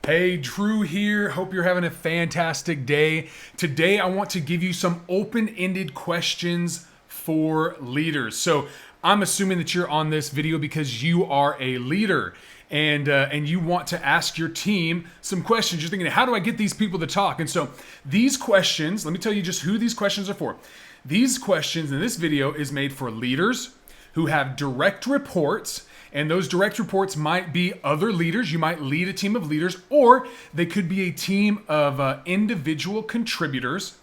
Hey, Drew here. Hope you're having a fantastic day. Today, I want to give you some open-ended questions for leaders. So, I'm assuming that you're on this video because you are a leader and you want to ask your team some questions. You're thinking, how do I get these people to talk? And so, these questions, let me tell you just who these questions are for. These questions in this video is made for leaders who have direct reports. And those direct reports might be other leaders. You might lead a team of leaders, or they could be a team of individual contributors.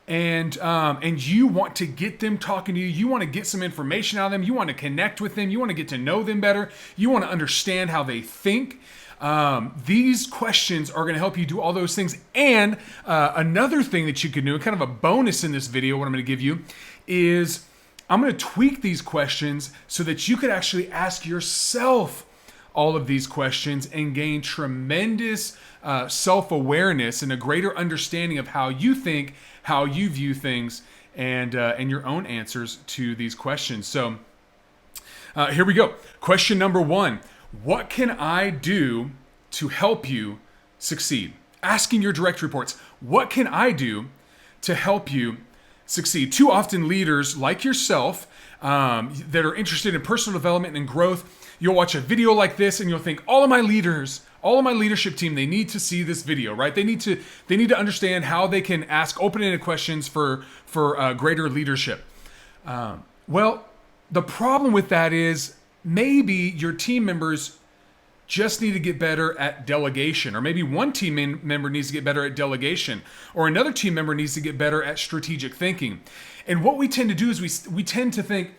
And you want to get them talking to you. You want to get some information out of them. You want to connect with them. You want to get to know them better. You want to understand how they think. These questions are going to help you do all those things. And another thing that you can do, kind of a bonus in this video, what I'm going to give you is I'm going to tweak these questions so that you could actually ask yourself all of these questions and gain tremendous self-awareness and a greater understanding of how you think, how you view things, and your own answers to these questions. So here we go. Question number 1. What can I do to help you succeed? Asking your direct reports, what can I do to help you succeed? Too often leaders like yourself that are interested in personal development and growth, you'll watch a video like this and you'll think, all of my leadership team, they need to see this video, right? They need to understand how they can ask open-ended questions for greater leadership. Well, the problem with that is maybe your team members just need to get better at delegation, or maybe one team member needs to get better at delegation, or another team member needs to get better at strategic thinking. And what we tend to do is we tend to think,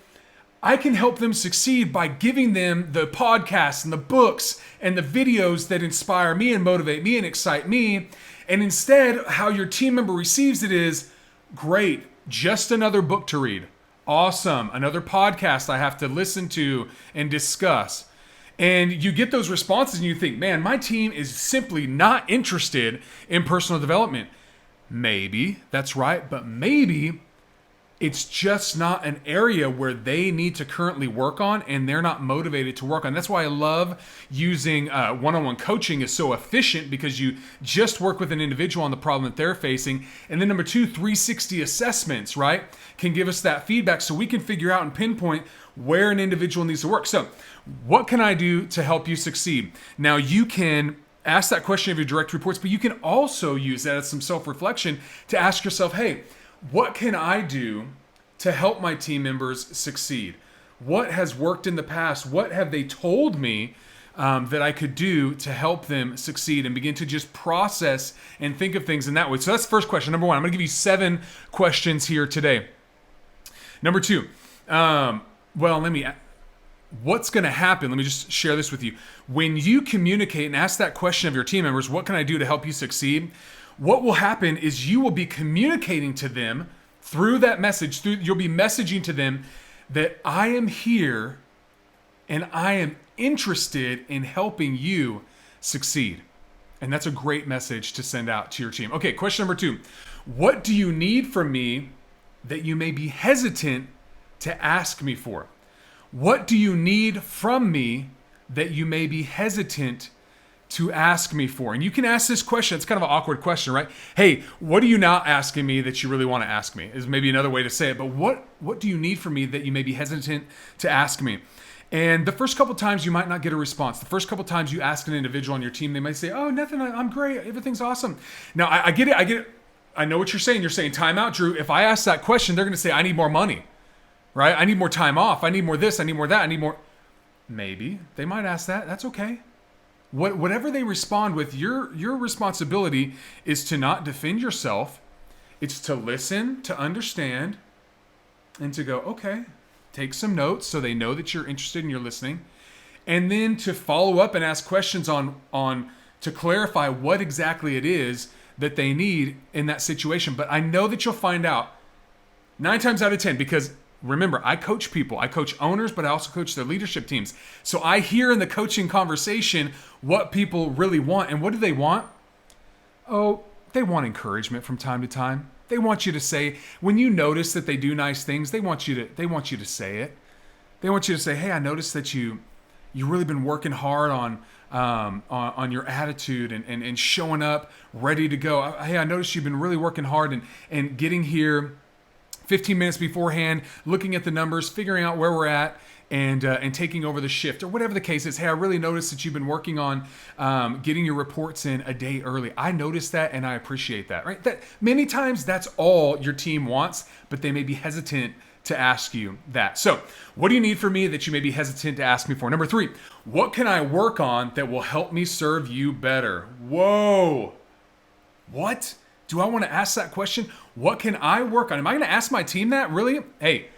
I can help them succeed by giving them the podcasts and the books and the videos that inspire me and motivate me and excite me. And instead, how your team member receives it is, great, just another book to read. Awesome, another podcast I have to listen to and discuss. And you get those responses and you think, man, my team is simply not interested in personal development. Maybe that's right, but maybe it's just not an area where they need to currently work on and they're not motivated to work on. That's why I love using one-on-one coaching is so efficient, because you just work with an individual on the problem that they're facing. And then number 2, 360 assessments, right, can give us that feedback so we can figure out and pinpoint where an individual needs to work. So what can I do to help you succeed? Now, you can ask that question of your direct reports, but you can also use that as some self-reflection to ask yourself, hey, what can I do to help my team members succeed? What has worked in the past? What have they told me that I could do to help them succeed, and begin to just process and think of things in that way? So that's the first question. Number 1, I'm going to give you 7 questions here today. Number 2, what's going to happen? Let me just share this with you. When you communicate and ask that question of your team members, what can I do to help you succeed? What will happen is you will be communicating to them through that message. You'll be messaging to them that I am here and I am interested in helping you succeed. And that's a great message to send out to your team. Okay, question number 2. What do you need from me that you may be hesitant to ask me for? What do you need from me that you may be hesitant to ask me for? And you can ask this question. It's kind of an awkward question, right? Hey, what are you not asking me that you really want to ask me? Is maybe another way to say it. But what do you need from me that you may be hesitant to ask me? And the first couple times you might not get a response. The first couple times you ask an individual on your team, they might say, oh, nothing, I'm great, everything's awesome. Now, I get it. I know what you're saying. You're saying, time out, Drew. If I ask that question, they're going to say, I need more money, right? I need more time off. I need more this. I need more that. I need more. Maybe they might ask that. That's okay. Whatever they respond with, your responsibility is to not defend yourself. It's to listen, to understand, and to go, okay, take some notes so they know that you're interested and you're listening. And then to follow up and ask questions on to clarify what exactly it is that they need in that situation. But I know that you'll find out 9 times out of 10, because remember, I coach people. I coach owners, but I also coach their leadership teams. So I hear in the coaching conversation what people really want. And what do they want? Oh, they want encouragement from time to time. They want you to say, when you notice that they do nice things, they want you to say it. They want you to say, hey, I noticed that you you've really been working hard on your attitude and showing up ready to go. Hey, I noticed you've been really working hard and getting here 15 minutes beforehand, looking at the numbers, figuring out where we're at, and taking over the shift or whatever the case is. Hey, I really noticed that you've been working on getting your reports in a day early. I noticed that and I appreciate that, right? That many times that's all your team wants, but they may be hesitant to ask you that. So what do you need from me that you may be hesitant to ask me for? Number 3, what can I work on that will help me serve you better? Whoa. What? Do I want to ask that question? What can I work on? Am I going to ask my team that? Really? Hey,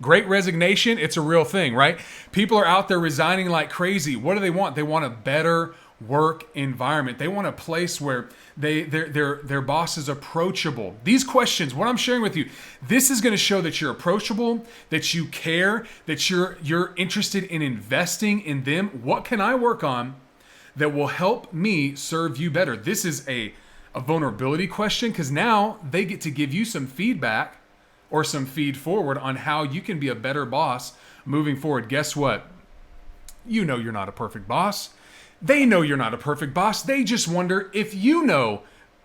Great Resignation, it's a real thing, right? People are out there resigning like crazy. What do they want? They want a better work environment. They want a place where their boss is approachable. These questions, what I'm sharing with you, this is going to show that you're approachable, that you care, that you're interested in investing in them. What can I work on that will help me serve you better? This is a vulnerability question because now they get to give you some feedback or some feed forward on how you can be a better boss moving forward. Guess what? You know you're not a perfect boss. They know you're not a perfect boss. They just wonder if you know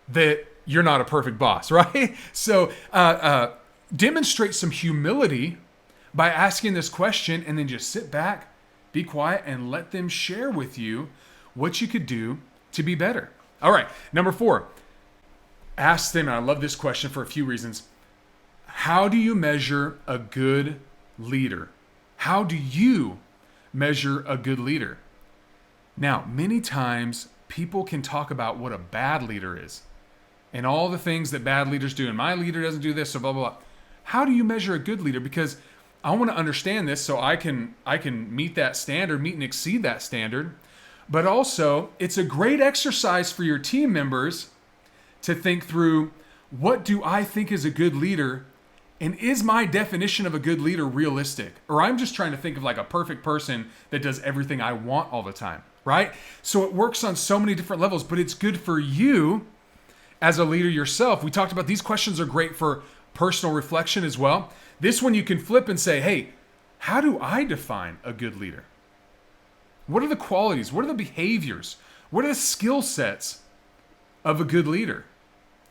that you're not a perfect boss, right? So demonstrate some humility by asking this question and then just sit back, be quiet, and let them share with you what you could do to be better. All right, number 4, ask them, and I love this question for a few reasons. How do you measure a good leader? How do you measure a good leader? Now, many times people can talk about what a bad leader is and all the things that bad leaders do. And my leader doesn't do this, so blah, blah, blah. How do you measure a good leader? Because I want to understand this so I can meet that standard, meet and exceed that standard. But also, it's a great exercise for your team members to think through, what do I think is a good leader? And is my definition of a good leader realistic? Or I'm just trying to think of like a perfect person that does everything I want all the time, right? So it works on so many different levels, but it's good for you as a leader yourself. We talked about these questions are great for personal reflection as well. This one you can flip and say, hey, how do I define a good leader? What are the qualities? What are the behaviors? What are the skill sets of a good leader?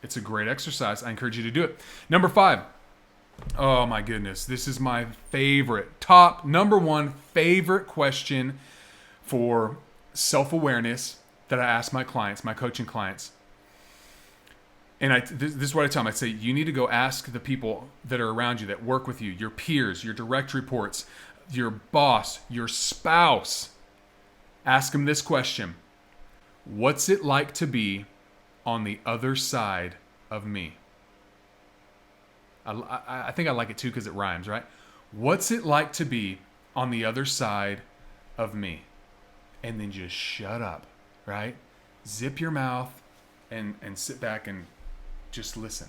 It's a great exercise. I encourage you to do it. Number 5. Oh my goodness. This is my favorite, number 1 favorite question for self-awareness that I ask my clients, my coaching clients. And this is what I tell them. I say, you need to go ask the people that are around you, that work with you, your peers, your direct reports, your boss, your spouse. Ask them this question. What's it like to be on the other side of me? I think I like it too because it rhymes, right? What's it like to be on the other side of me? And then just shut up, right? Zip your mouth and sit back and just listen.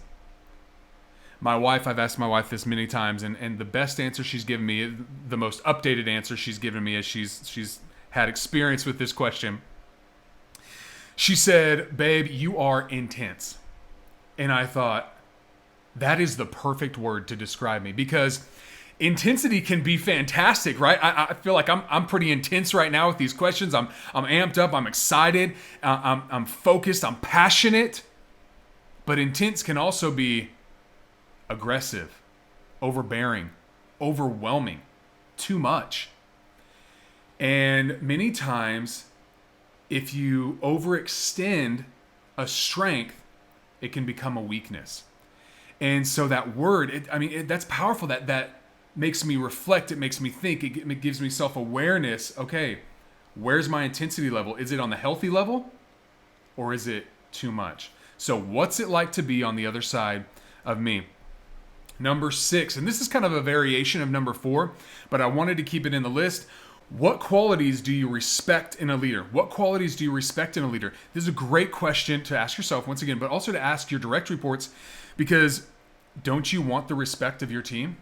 I've asked my wife this many times, and the best answer she's given me, the most updated answer she's given me, as she's had experience with this question. She said, babe, you are intense. And I thought, that is the perfect word to describe me, because intensity can be fantastic, right? I feel like I'm pretty intense right now with these questions. I'm amped up. I'm excited. I'm focused. I'm passionate. But intense can also be aggressive, overbearing, overwhelming, too much. And many times, if you overextend a strength, it can become a weakness. And so that word, that's powerful. That makes me reflect. It makes me think. It gives me self-awareness. Okay, where's my intensity level? Is it on the healthy level or is it too much? So what's it like to be on the other side of me? Number 6, and this is kind of a variation of number 4, but I wanted to keep it in the list. What qualities do you respect in a leader? What qualities do you respect in a leader? This is a great question to ask yourself once again, but also to ask your direct reports, because don't you want the respect of your team?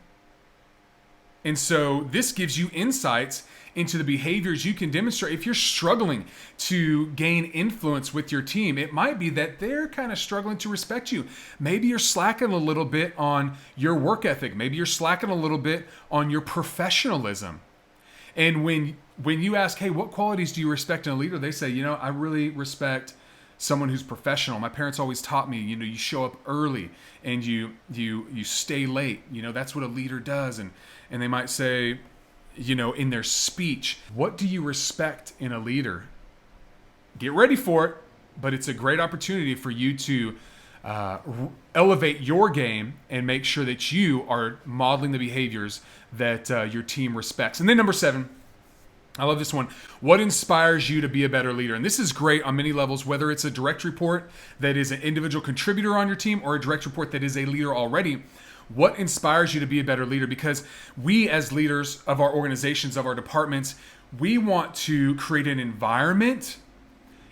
And so this gives you insights into the behaviors you can demonstrate. If you're struggling to gain influence with your team, it might be that they're kind of struggling to respect you. Maybe you're slacking a little bit on your work ethic. Maybe you're slacking a little bit on your professionalism. And when you ask, hey, what qualities do you respect in a leader? They say, I really respect someone who's professional. My parents always taught me, you show up early and you stay late. That's what a leader does. And they might say, in their speech, what do you respect in a leader? Get ready for it, but it's a great opportunity for you to elevate your game and make sure that you are modeling the behaviors that your team respects. And then number 7, I love this one. What inspires you to be a better leader? And this is great on many levels, whether it's a direct report that is an individual contributor on your team or a direct report that is a leader already. What inspires you to be a better leader? Because we as leaders of our organizations, of our departments, we want to create an environment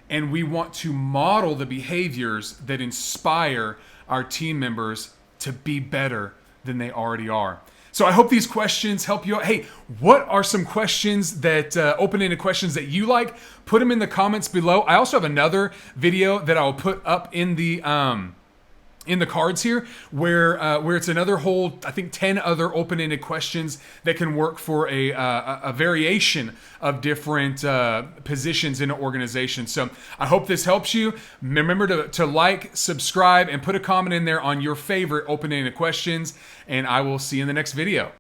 and we want to model the behaviors that inspire our team members to be better than they already are. So I hope these questions help you out. Hey, what are some questions that, open-ended questions that you like? Put them in the comments below. I also have another video that I'll put up in the cards here where it's another whole, I think 10 other open-ended questions that can work for a variation of different positions in an organization. So I hope this helps you. Remember to like, subscribe, and put a comment in there on your favorite open-ended questions, and I will see you in the next video.